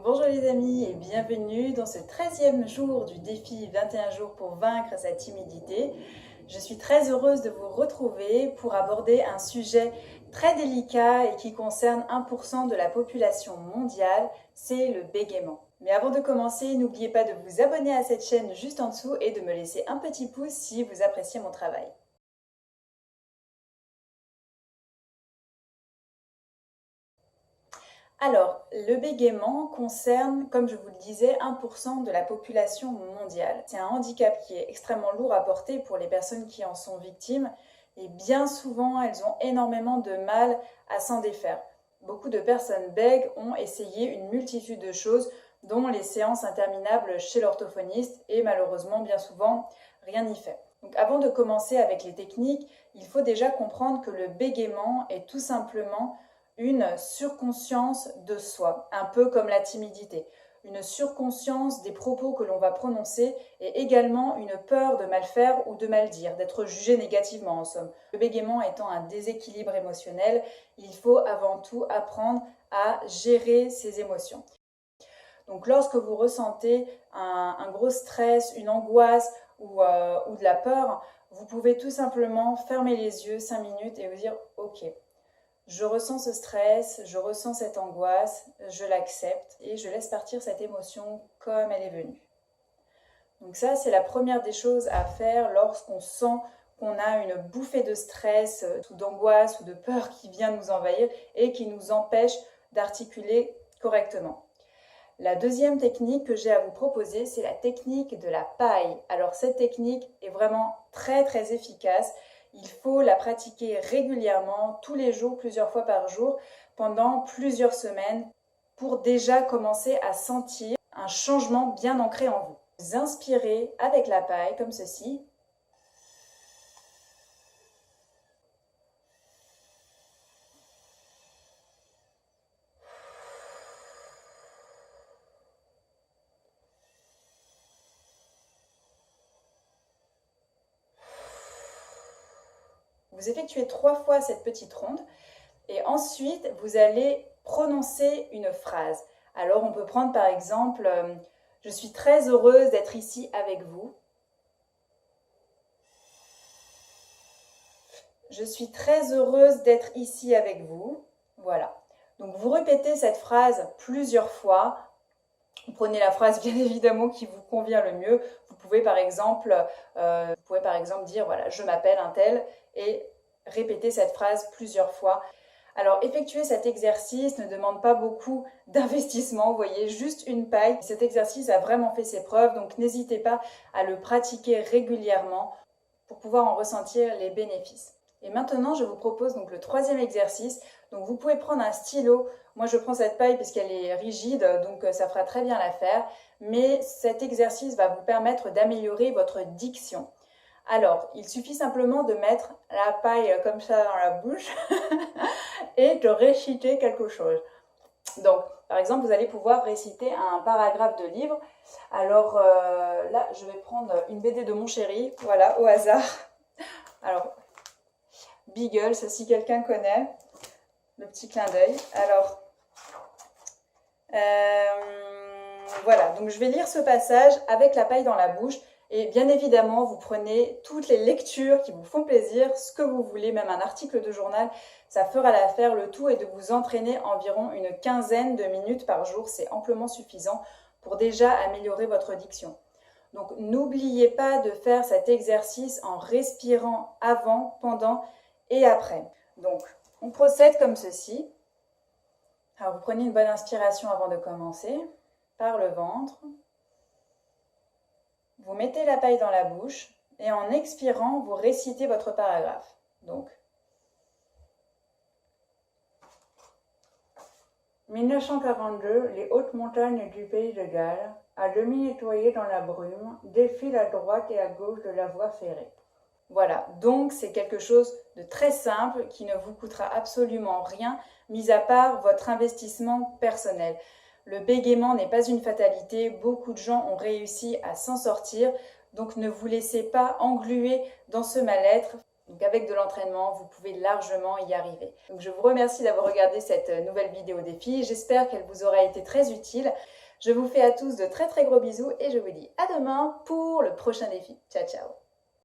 Bonjour les amis et bienvenue dans ce 13e jour du défi 21 jours pour vaincre sa timidité. Je suis très heureuse de vous retrouver pour aborder un sujet très délicat et qui concerne 1% de la population mondiale, c'est le bégaiement. Mais avant de commencer, n'oubliez pas de vous abonner à cette chaîne juste en dessous et de me laisser un petit pouce si vous appréciez mon travail. Alors, le bégaiement concerne, comme je vous le disais, 1% de la population mondiale. C'est un handicap qui est extrêmement lourd à porter pour les personnes qui en sont victimes et bien souvent, elles ont énormément de mal à s'en défaire. Beaucoup de personnes bègues ont essayé une multitude de choses, dont les séances interminables chez l'orthophoniste et malheureusement, bien souvent, rien n'y fait. Donc avant de commencer avec les techniques, il faut déjà comprendre que le bégaiement est tout simplement une surconscience de soi, un peu comme la timidité, une surconscience des propos que l'on va prononcer et également une peur de mal faire ou de mal dire, d'être jugé négativement en somme. Le bégaiement étant un déséquilibre émotionnel, il faut avant tout apprendre à gérer ses émotions. Donc lorsque vous ressentez un gros stress, une angoisse ou de la peur, vous pouvez tout simplement fermer les yeux 5 minutes et vous dire « Ok, je ressens ce stress, je ressens cette angoisse, je l'accepte et je laisse partir cette émotion comme elle est venue. » Donc ça, c'est la première des choses à faire lorsqu'on sent qu'on a une bouffée de stress, ou d'angoisse ou de peur qui vient nous envahir et qui nous empêche d'articuler correctement. La deuxième technique que j'ai à vous proposer, c'est la technique de la paille. Alors cette technique est vraiment très très efficace. Il faut la pratiquer régulièrement, tous les jours, plusieurs fois par jour, pendant plusieurs semaines, pour déjà commencer à sentir un changement bien ancré en vous. Vous inspirez avec la paille, comme ceci. Vous effectuez 3 fois cette petite ronde et ensuite vous allez prononcer une phrase. Alors on peut prendre par exemple « Je suis très heureuse d'être ici avec vous ». Je suis très heureuse d'être ici avec vous. Voilà. Donc vous répétez cette phrase plusieurs fois. Vous prenez la phrase bien évidemment qui vous convient le mieux. Vous pouvez par exemple dire voilà, je m'appelle un tel et répéter cette phrase plusieurs fois. Alors effectuer cet exercice ne demande pas beaucoup d'investissement, vous voyez, juste une paille. Cet exercice a vraiment fait ses preuves, donc n'hésitez pas à le pratiquer régulièrement pour pouvoir en ressentir les bénéfices. Et maintenant, je vous propose donc le troisième exercice. Donc vous pouvez prendre un stylo. Moi, je prends cette paille puisqu'elle est rigide, donc ça fera très bien l'affaire. Mais cet exercice va vous permettre d'améliorer votre diction. Alors, il suffit simplement de mettre la paille comme ça dans la bouche et de réciter quelque chose. Donc, par exemple, vous allez pouvoir réciter un paragraphe de livre. Alors là, je vais prendre une BD de mon chéri, voilà, au hasard. Alors, Beagle, ça si quelqu'un connaît, le petit clin d'œil. Alors, voilà, donc je vais lire ce passage avec la paille dans la bouche. Et bien évidemment, vous prenez toutes les lectures qui vous font plaisir, ce que vous voulez, même un article de journal, ça fera l'affaire. Le tout est de vous entraîner environ une quinzaine de minutes par jour. C'est amplement suffisant pour déjà améliorer votre diction. Donc n'oubliez pas de faire cet exercice en respirant avant, pendant et après. Donc on procède comme ceci. Alors vous prenez une bonne inspiration avant de commencer, par le ventre. Vous mettez la paille dans la bouche et en expirant, vous récitez votre paragraphe. Donc, 1942, les hautes montagnes du pays de Galles, à demi nettoyées dans la brume, défilent à droite et à gauche de la voie ferrée. Voilà, donc c'est quelque chose de très simple qui ne vous coûtera absolument rien, mis à part votre investissement personnel. Le bégaiement n'est pas une fatalité, beaucoup de gens ont réussi à s'en sortir, donc ne vous laissez pas engluer dans ce mal-être. Donc avec de l'entraînement, vous pouvez largement y arriver. Donc je vous remercie d'avoir regardé cette nouvelle vidéo défi. J'espère qu'elle vous aura été très utile. Je vous fais à tous de très très gros bisous et je vous dis à demain pour le prochain défi. Ciao ciao!